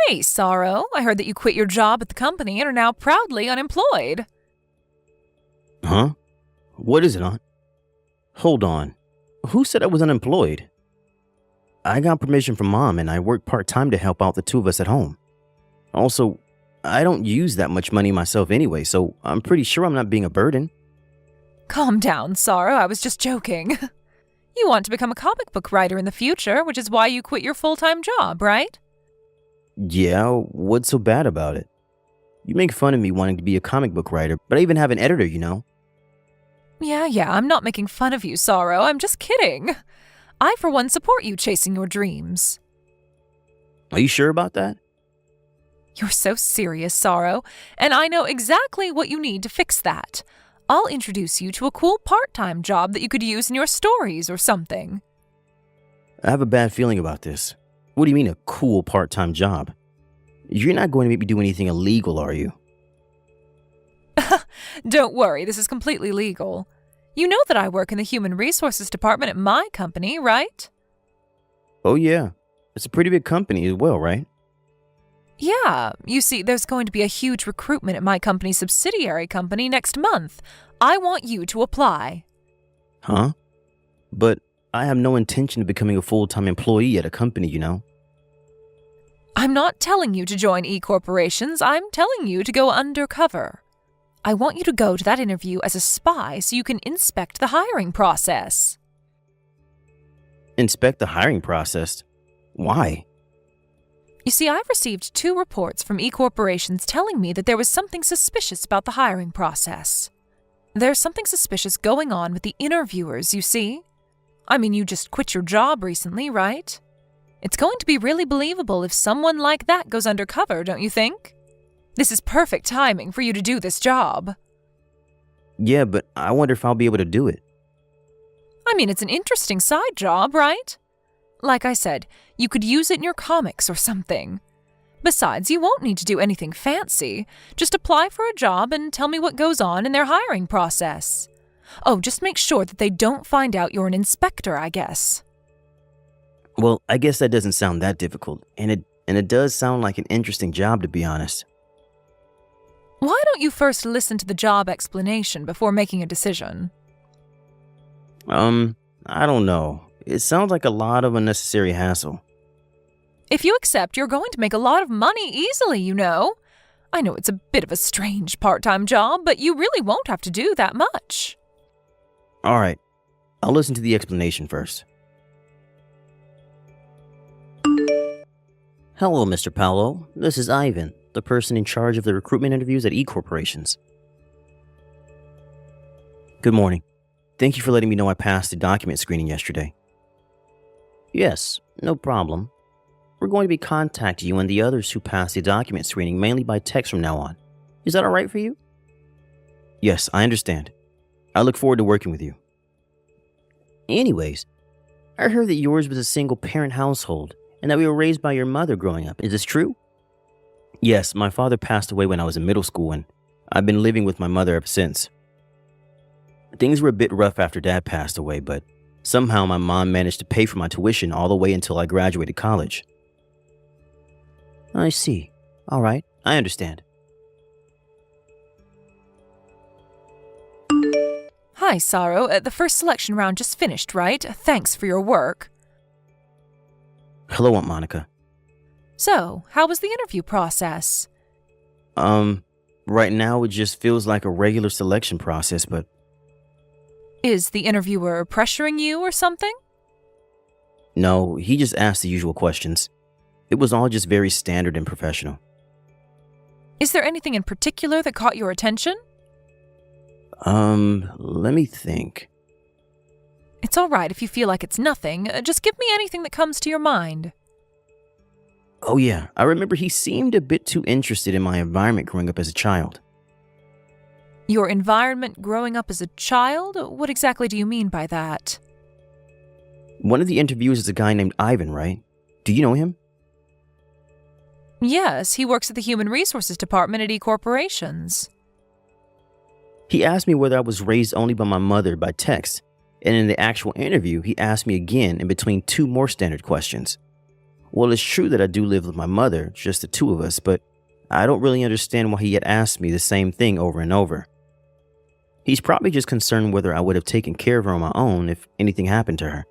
Hey, Sorrow, I heard that you quit your job at the company and are now proudly unemployed. Huh? What is it, Aunt? Hold on. Who said I was unemployed? I got permission from Mom and I work part-time to help out the two of us at home. Also, I don't use that much money myself anyway, so I'm pretty sure I'm not being a burden. Calm down, Sorrow, I was just joking. You want to become a comic book writer in the future, which is why you quit your full-time job, right? Yeah, what's so bad about it? You make fun of me wanting to be a comic book writer, but I even have an editor, you know? Yeah, I'm not making fun of you, Sorrow, I'm just kidding. I, for one, support you chasing your dreams. Are you sure about that? You're so serious, Sorrow, and I know exactly what you need to fix that. I'll introduce you to a cool part-time job that you could use in your stories or something. I have a bad feeling about this. What do you mean a cool part-time job? You're not going to make me do anything illegal, are you? Don't worry, this is completely legal. You know that I work in the Human Resources Department at my company, right? Oh yeah, it's a pretty big company as well, right? Yeah, you see, there's going to be a huge recruitment at my company's subsidiary company next month. I want you to apply. Huh? But I have no intention of becoming a full-time employee at a company, you know? I'm not telling you to join e-corporations, I'm telling you to go undercover. I want you to go to that interview as a spy so you can inspect the hiring process. Inspect the hiring process? Why? You see, I've received 2 reports from e-corporations telling me that there was something suspicious about the hiring process. There's something suspicious going on with the interviewers, you see? I mean, you just quit your job recently, right? It's going to be really believable if someone like that goes undercover, don't you think? This is perfect timing for you to do this job. Yeah, but I wonder if I'll be able to do it. I mean, it's an interesting side job, right? Like I said, you could use it in your comics or something. Besides, you won't need to do anything fancy. Just apply for a job and tell me what goes on in their hiring process. Oh, just make sure that they don't find out you're an inspector, I guess. Well, I guess that doesn't sound that difficult, and it does sound like an interesting job, to be honest. Why don't you first listen to the job explanation before making a decision? I don't know. It sounds like a lot of unnecessary hassle. If you accept, you're going to make a lot of money easily, you know. I know it's a bit of a strange part-time job, but you really won't have to do that much. All right, I'll listen to the explanation first. Hello, Mr. Paolo. This is Ivan, the person in charge of the recruitment interviews at e-corporations. Good morning. Thank you for letting me know I passed the document screening yesterday. Yes, no problem. We're going to be contacting you and the others who passed the document screening mainly by text from now on. Is that all right for you? Yes, I understand. I look forward to working with you. Anyways, I heard that yours was a single-parent household and that we were raised by your mother growing up. Is this true? Yes, my father passed away when I was in middle school and I've been living with my mother ever since. Things were a bit rough after Dad passed away, but somehow my mom managed to pay for my tuition all the way until I graduated college. I see. All right, I understand. Hi, Sorrow. The first selection round just finished, right? Thanks for your work. Hello, Aunt Monica. So, how was the interview process? Right now it just feels like a regular selection process, but... Is the interviewer pressuring you or something? No, he just asked the usual questions. It was all just very standard and professional. Is there anything in particular that caught your attention? Let me think. It's all right if you feel like it's nothing. Just give me anything that comes to your mind. Oh yeah, I remember he seemed a bit too interested in my environment growing up as a child. Your environment growing up as a child? What exactly do you mean by that? One of the interviewers is a guy named Ivan, right? Do you know him? Yes, he works at the Human Resources Department at e-corporations. He asked me whether I was raised only by my mother by text, and in the actual interview, he asked me again in between 2 more standard questions. Well, it's true that I do live with my mother, just the two of us, but I don't really understand why he had asked me the same thing over and over. He's probably just concerned whether I would have taken care of her on my own if anything happened to her.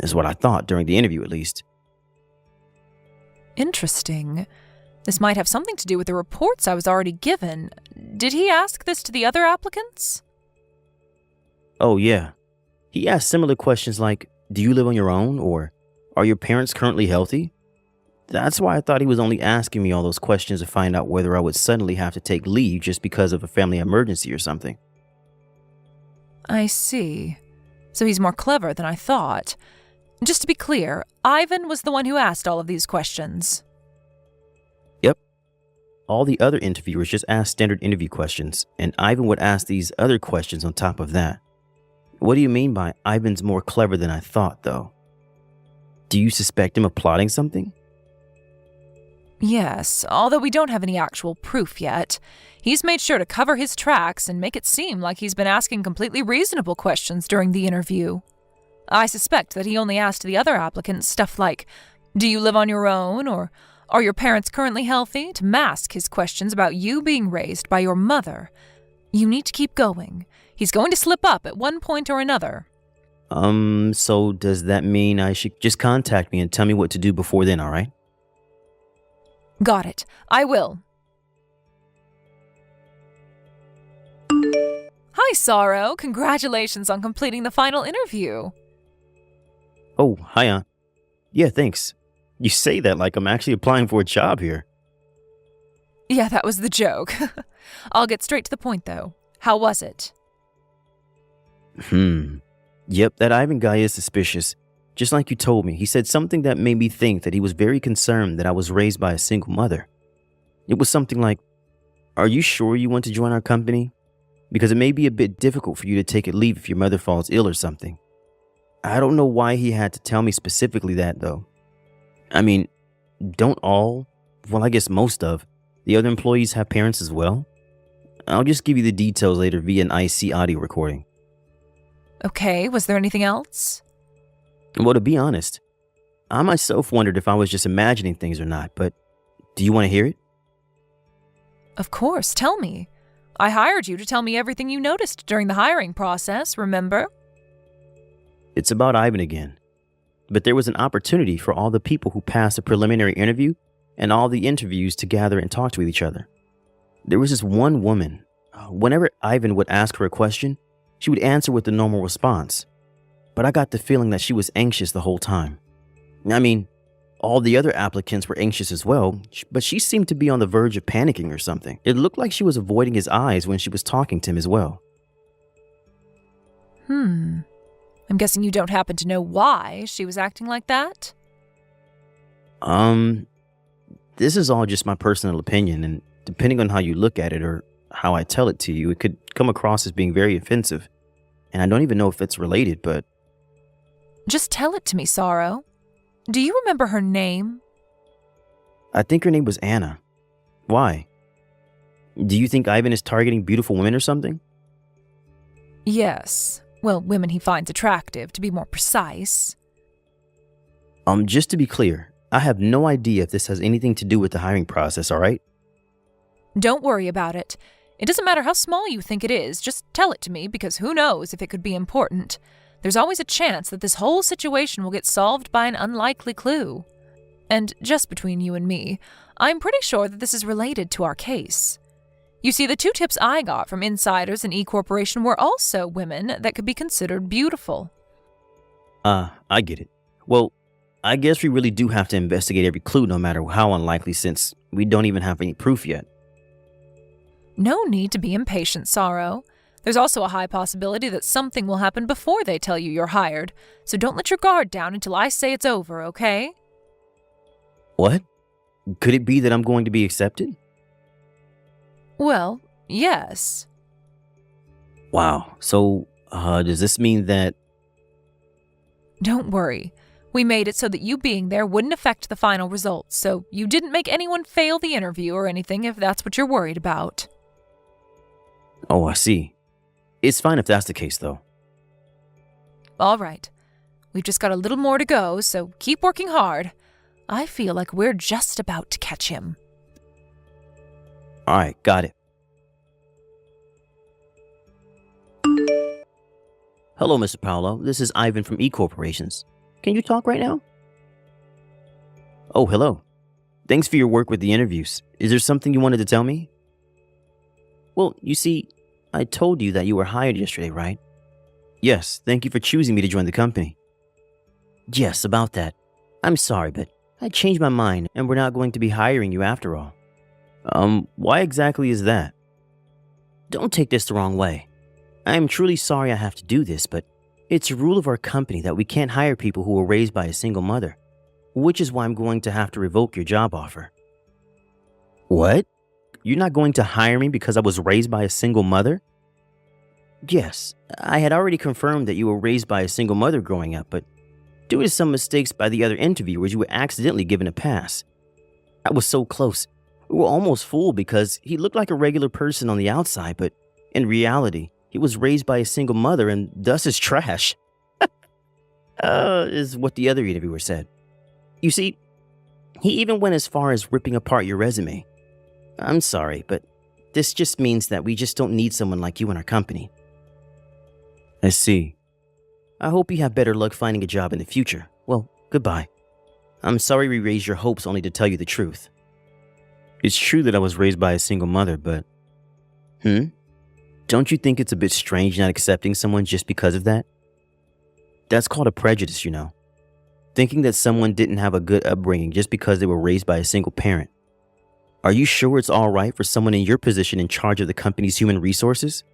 Is what I thought during the interview, at least. Interesting. This might have something to do with the reports I was already given. Did he ask this to the other applicants? Oh, yeah. He asked similar questions like, do you live on your own? Or, are your parents currently healthy? That's why I thought he was only asking me all those questions to find out whether I would suddenly have to take leave just because of a family emergency or something. I see. So he's more clever than I thought. Just to be clear, Ivan was the one who asked all of these questions. Yep. All the other interviewers just asked standard interview questions, and Ivan would ask these other questions on top of that. What do you mean by Ivan's more clever than I thought, though? Do you suspect him of plotting something? Yes, although we don't have any actual proof yet. He's made sure to cover his tracks and make it seem like he's been asking completely reasonable questions during the interview. I suspect that he only asked the other applicants stuff like, do you live on your own, or are your parents currently healthy, to mask his questions about you being raised by your mother. You need to keep going. He's going to slip up at one point or another. So does that mean I should just contact me and tell me what to do before then, all right? Got it. I will. Hi, Sorrow. Congratulations on completing the final interview. Oh, hi, Aunt. Yeah, thanks. You say that like I'm actually applying for a job here. Yeah, that was the joke. I'll get straight to the point, though. How was it? Yep, that Ivan guy is suspicious. Just like you told me, he said something that made me think that he was very concerned that I was raised by a single mother. It was something like, are you sure you want to join our company? Because it may be a bit difficult for you to take a leave if your mother falls ill or something. I don't know why he had to tell me specifically that, though. I mean, don't all, well, I guess most of, the other employees have parents as well? I'll just give you the details later via an IC audio recording. Okay, was there anything else? Well, to be honest, I myself wondered if I was just imagining things or not, but do you want to hear it? Of course, tell me. I hired you to tell me everything you noticed during the hiring process, remember? It's about Ivan again. But there was an opportunity for all the people who passed the preliminary interview and all the interviews to gather and talk to each other. There was this one woman. Whenever Ivan would ask her a question, she would answer with the normal response. But I got the feeling that she was anxious the whole time. I mean, all the other applicants were anxious as well, but she seemed to be on the verge of panicking or something. It looked like she was avoiding his eyes when she was talking to him as well. I'm guessing you don't happen to know why she was acting like that? This is all just my personal opinion, and depending on how you look at it or how I tell it to you, it could come across as being very offensive. And I don't even know if it's related, but... Just tell it to me, Sorrow. Do you remember her name? I think her name was Anna. Why? Do you think Ivan is targeting beautiful women or something? Yes. Well, women he finds attractive, to be more precise. Just to be clear, I have no idea if this has anything to do with the hiring process, all right? Don't worry about it. It doesn't matter how small you think it is, just tell it to me, because who knows if it could be important. There's always a chance that this whole situation will get solved by an unlikely clue. And just between you and me, I'm pretty sure that this is related to our case. You see, the 2 tips I got from insiders in E-Corporation were also women that could be considered beautiful. I get it. Well, I guess we really do have to investigate every clue no matter how unlikely, since we don't even have any proof yet. No need to be impatient, Sorrow. There's also a high possibility that something will happen before they tell you you're hired, so don't let your guard down until I say it's over, okay? What? Could it be that I'm going to be accepted? Well, yes. Wow, so, does this mean that... Don't worry. We made it so that you being there wouldn't affect the final results, so you didn't make anyone fail the interview or anything if that's what you're worried about. Oh, I see. It's fine if that's the case, though. All right. We've just got a little more to go, so keep working hard. I feel like we're just about to catch him. All right, got it. Hello, Mr. Paolo. This is Ivan from E-Corporations. Can you talk right now? Oh, hello. Thanks for your work with the interviews. Is there something you wanted to tell me? Well, you see, I told you that you were hired yesterday, right? Yes, thank you for choosing me to join the company. Yes, about that. I'm sorry, but I changed my mind and we're not going to be hiring you after all. Why exactly is that? Don't take this the wrong way. I am truly sorry I have to do this, but it's a rule of our company that we can't hire people who were raised by a single mother, which is why I'm going to have to revoke your job offer. What? You're not going to hire me because I was raised by a single mother? Yes, I had already confirmed that you were raised by a single mother growing up, but due to some mistakes by the other interviewers, you were accidentally given a pass. I was so close. We were almost fooled because he looked like a regular person on the outside, but in reality, he was raised by a single mother and thus is trash. Is what the other interviewer said. You see, he even went as far as ripping apart your resume. I'm sorry, but this just means that we just don't need someone like you in our company. I see. I hope you have better luck finding a job in the future. Well, goodbye. I'm sorry we raised your hopes only to tell you the truth. It's true that I was raised by a single mother, but... Don't you think it's a bit strange not accepting someone just because of that? That's called a prejudice, you know. Thinking that someone didn't have a good upbringing just because they were raised by a single parent. Are you sure it's all right for someone in your position in charge of the company's human resources?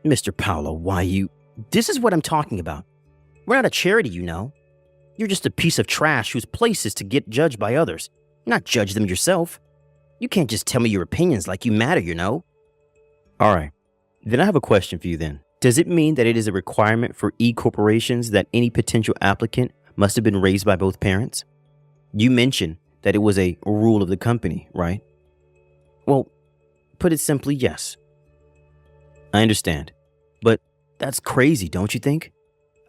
Mr. Paolo, why you... This is what I'm talking about. We're not a charity, you know. You're just a piece of trash whose place is to get judged by others, not judge them yourself. You can't just tell me your opinions like you matter, you know. All right. Then I have a question for you then. Does it mean that it is a requirement for E-corporations that any potential applicant must have been raised by both parents? You mentioned that it was a rule of the company, right? Well, put it simply, yes. I understand. But that's crazy, don't you think?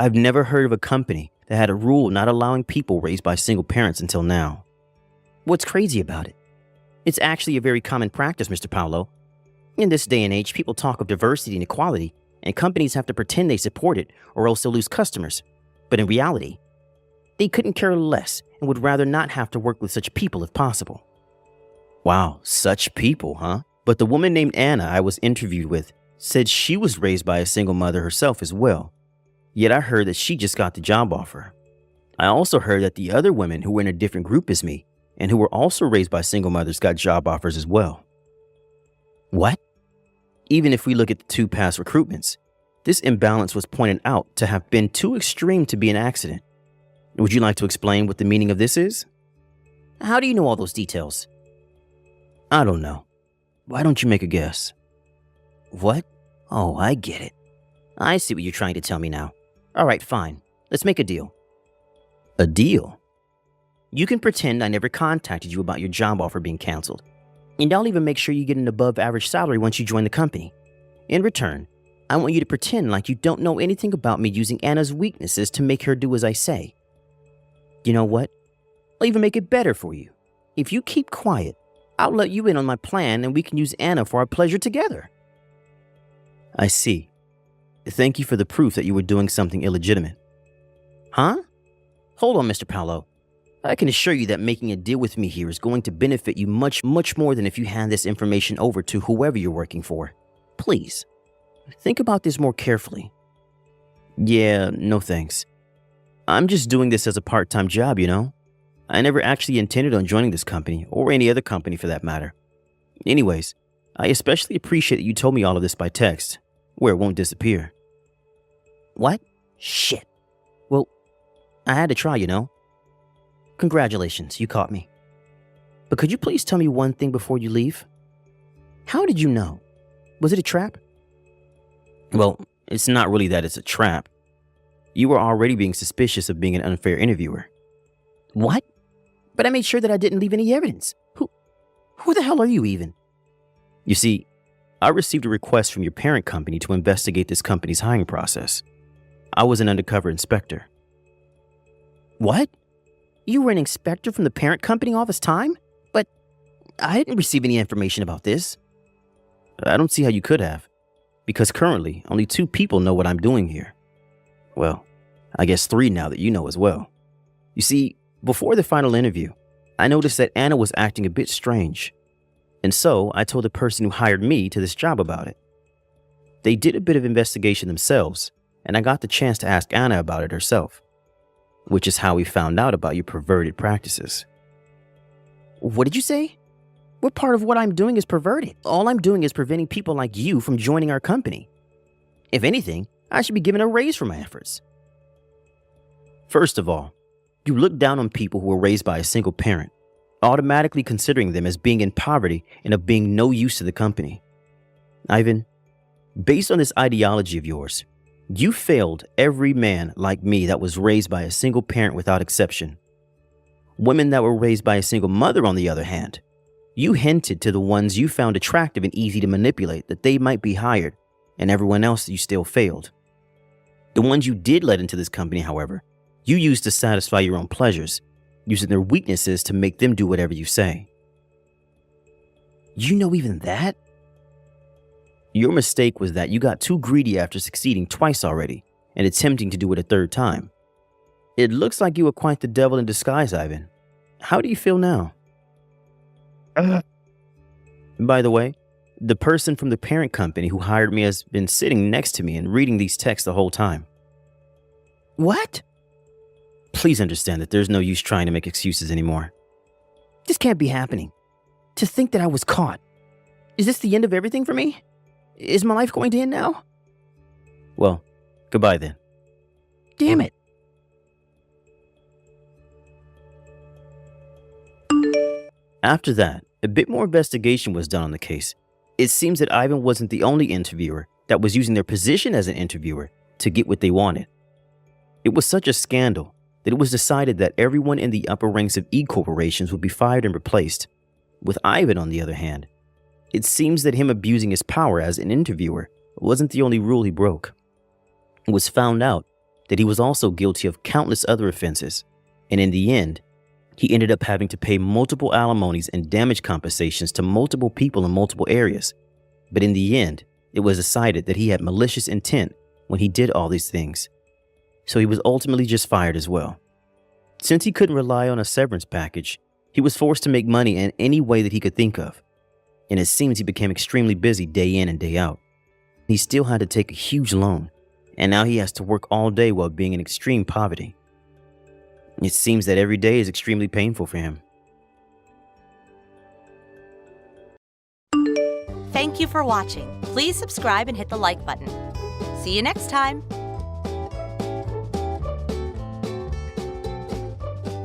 I've never heard of a company that had a rule not allowing people raised by single parents until now. What's crazy about it? It's actually a very common practice, Mr. Paolo. In this day and age, people talk of diversity and equality, and companies have to pretend they support it or else they'll lose customers. But in reality, they couldn't care less and would rather not have to work with such people if possible. Wow, such people, huh? But the woman named Anna I was interviewed with said she was raised by a single mother herself as well. Yet I heard that she just got the job offer. I also heard that the other women who were in a different group as me and who were also raised by single mothers got job offers as well. What? Even if we look at the two past recruitments, this imbalance was pointed out to have been too extreme to be an accident. Would you like to explain what the meaning of this is? How do you know all those details? I don't know. Why don't you make a guess? What? Oh, I get it. I see what you're trying to tell me now. All right, fine. Let's make a deal. A deal? You can pretend I never contacted you about your job offer being canceled. And I'll even make sure you get an above-average salary once you join the company. In return, I want you to pretend like you don't know anything about me using Anna's weaknesses to make her do as I say. You know what? I'll even make it better for you. If you keep quiet, I'll let you in on my plan and we can use Anna for our pleasure together. I see. Thank you for the proof that you were doing something illegitimate. Huh? Hold on, Mr. Paolo. I can assure you that making a deal with me here is going to benefit you much, much more than if you hand this information over to whoever you're working for. Please, think about this more carefully. Yeah, no thanks. I'm just doing this as a part-time job, you know? I never actually intended on joining this company, or any other company for that matter. Anyways, I especially appreciate that you told me all of this by text, where it won't disappear. What? Shit. Well, I had to try, you know? Congratulations, you caught me. But could you please tell me one thing before you leave? How did you know? Was it a trap? Well, it's not really that it's a trap. You were already being suspicious of being an unfair interviewer. What? But I made sure that I didn't leave any evidence. Who the hell are you even? You see, I received a request from your parent company to investigate this company's hiring process. I was an undercover inspector. What? You were an inspector from the parent company all this time? But I didn't receive any information about this. I don't see how you could have, because currently only 2 people know what I'm doing here. Well, I guess 3 now that you know as well. You see, before the final interview, I noticed that Anna was acting a bit strange. And so I told the person who hired me to this job about it. They did a bit of investigation themselves, and I got the chance to ask Anna about it herself, which is how we found out about your perverted practices. What did you say? What part of what I'm doing is perverted? All I'm doing is preventing people like you from joining our company. If anything, I should be given a raise for my efforts. First of all, you look down on people who were raised by a single parent, automatically considering them as being in poverty and of being no use to the company. Ivan, based on this ideology of yours, you failed every man like me that was raised by a single parent without exception. Women that were raised by a single mother, on the other hand, you hinted to the ones you found attractive and easy to manipulate that they might be hired, and everyone else you still failed. The ones you did let into this company, however, you used to satisfy your own pleasures, using their weaknesses to make them do whatever you say. You know even that? Your mistake was that you got too greedy after succeeding twice already and attempting to do it a 3rd time. It looks like you were quite the devil in disguise, Ivan. How do you feel now? By the way, the person from the parent company who hired me has been sitting next to me and reading these texts the whole time. What? Please understand that there's no use trying to make excuses anymore. This can't be happening. To think that I was caught. Is this the end of everything for me? Is my life going to end now? Well, goodbye then. Damn it. After that, a bit more investigation was done on the case. It seems that Ivan wasn't the only interviewer that was using their position as an interviewer to get what they wanted. It was such a scandal that it was decided that everyone in the upper ranks of E-corporations would be fired and replaced. With Ivan, on the other hand, it seems that him abusing his power as an interviewer wasn't the only rule he broke. It was found out that he was also guilty of countless other offenses, and in the end, he ended up having to pay multiple alimonies and damage compensations to multiple people in multiple areas. But in the end, it was decided that he had malicious intent when he did all these things. So he was ultimately just fired as well. Since he couldn't rely on a severance package, he was forced to make money in any way that he could think of. And it seems he became extremely busy day in and day out. He still had to take a huge loan, and now he has to work all day while being in extreme poverty. It seems that every day is extremely painful for him. Thank you for watching. Please subscribe and hit the like button. See you next time.